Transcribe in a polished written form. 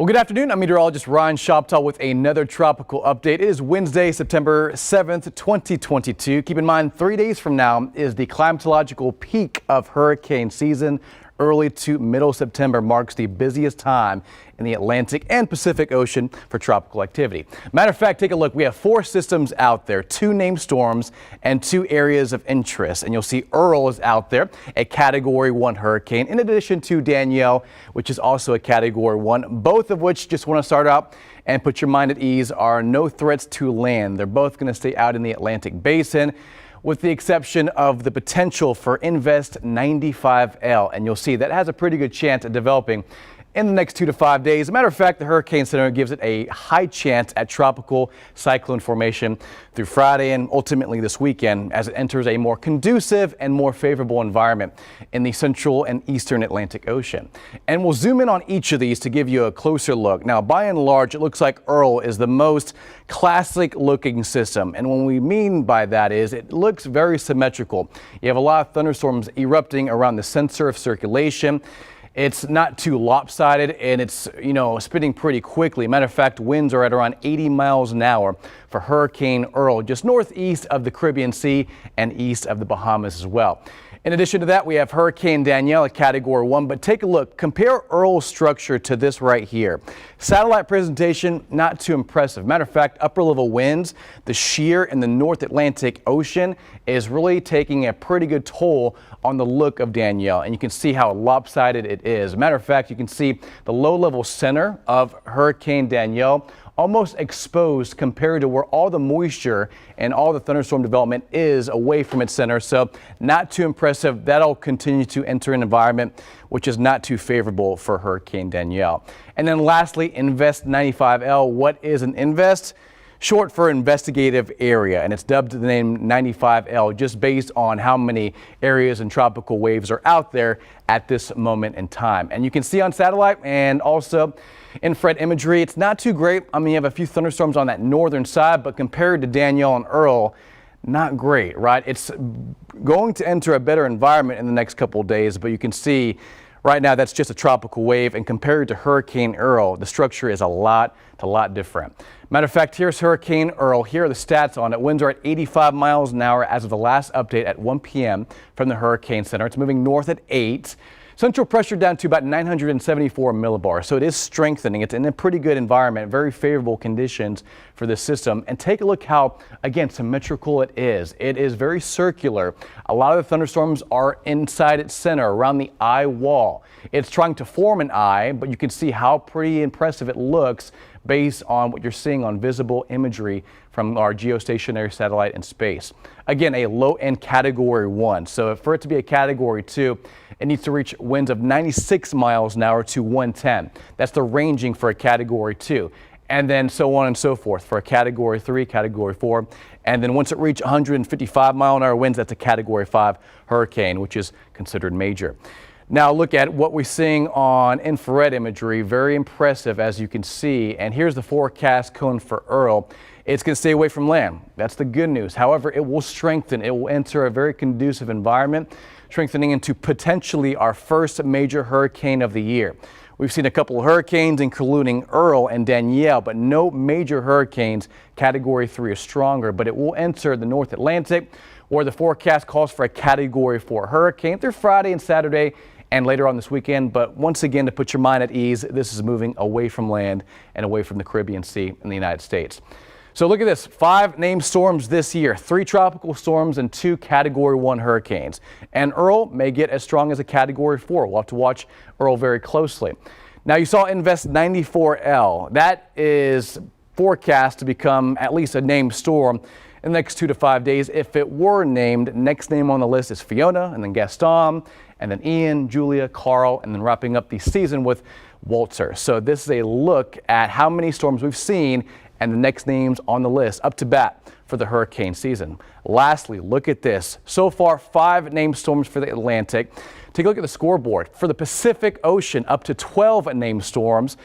Well, good afternoon. I'm meteorologist Ryan Shoptaw with another tropical update. It is Wednesday, September 7th, 2022. Keep in mind, 3 days from now is the climatological peak of hurricane season. Early to middle September marks the busiest time in the Atlantic and Pacific Ocean for tropical activity. Matter of fact, take a look. We have 4 systems out there, 2 named storms and 2 areas of interest. And you'll see Earl is out there, a Category 1 hurricane, in addition to Danielle, which is also a Category 1, both of which, just want to start out and put your mind at ease, are no threats to land. They're both going to stay out in the Atlantic basin, with the exception of the potential for Invest 95L. And you'll see that has a pretty good chance of developing in the next 2 to 5 days. As a matter of fact, the Hurricane Center gives it a high chance at tropical cyclone formation through Friday and ultimately this weekend as it enters a more conducive and more favorable environment in the central and eastern Atlantic Ocean. And we'll zoom in on each of these to give you a closer look. Now, by and large, it looks like Earl is the most classic looking system. And what we mean by that is it looks very symmetrical. You have a lot of thunderstorms erupting around the center of circulation. It's not too lopsided, and it's, spinning pretty quickly. Matter of fact, winds are at around 80 miles an hour for Hurricane Earl, just northeast of the Caribbean Sea and east of the Bahamas as well. In addition to that, we have Hurricane Danielle, a Category 1, but take a look. Compare Earl's structure to this right here. Satellite presentation, not too impressive. Matter of fact, upper level winds, the shear in the North Atlantic Ocean is really taking a pretty good toll on the look of Danielle, and you can see how lopsided it is. Matter of fact, you can see the low level center of Hurricane Danielle almost exposed compared to where all the moisture and all the thunderstorm development is away from its center. So not too impressive. That'll continue to enter an environment which is not too favorable for Hurricane Danielle. And then lastly, Invest 95L. What is an Invest? Short for investigative area, and it's dubbed the name 95L just based on how many areas and tropical waves are out there at this moment in time. And you can see on satellite and also infrared imagery, it's not too great. I mean, you have a few thunderstorms on that northern side, but compared to Danielle and Earl, not great, right? It's going to enter a better environment in the next couple of days, but you can see right now that's just a tropical wave, and compared to Hurricane Earl, the structure is a lot different. Matter of fact, here's Hurricane Earl. Here are the stats on it. Winds are at 85 miles an hour as of the last update at 1 p.m. from the Hurricane Center. It's moving north at 8. Central pressure down to about 974 millibars, so it is strengthening. It's in a pretty good environment, very favorable conditions for this system. And take a look how, again, symmetrical it is. It is very circular. A lot of the thunderstorms are inside its center, around the eye wall. It's trying to form an eye, but you can see how pretty impressive it looks based on what you're seeing on visible imagery from our geostationary satellite in space. Again, a low-end Category 1. So for it to be a Category 2, it needs to reach winds of 96 miles an hour to 110. That's the ranging for a Category 2. And then so on and so forth for a Category 3, Category 4. And then once it reaches 155 mile an hour winds, that's a Category 5 hurricane, which is considered major. Now look at what we're seeing on infrared imagery. Very impressive, as you can see. And here's the forecast cone for Earl. It's going to stay away from land. That's the good news. However, it will strengthen. It will enter a very conducive environment, strengthening into potentially our first major hurricane of the year. We've seen a couple of hurricanes, including Earl and Danielle, but no major hurricanes. Category 3 is stronger, but it will enter the North Atlantic, where the forecast calls for a Category 4 hurricane through Friday and Saturday and later on this weekend. But once again, to put your mind at ease, this is moving away from land and away from the Caribbean Sea in the United States. So look at this, 5 named storms this year, 3 tropical storms and 2 Category 1 hurricanes. And Earl may get as strong as a Category 4. We'll have to watch Earl very closely. Now you saw Invest 94L. That is forecast to become at least a named storm in the next 2 to 5 days. If it were named, next name on the list is Fiona, and then Gaston, and then Ian, Julia, Carl, and then wrapping up the season with Walter. So this is a look at how many storms we've seen and the next names on the list up to bat for the hurricane season. Lastly, look at this. So far, 5 named storms for the Atlantic. Take a look at the scoreboard. For the Pacific Ocean, up to 12 named storms.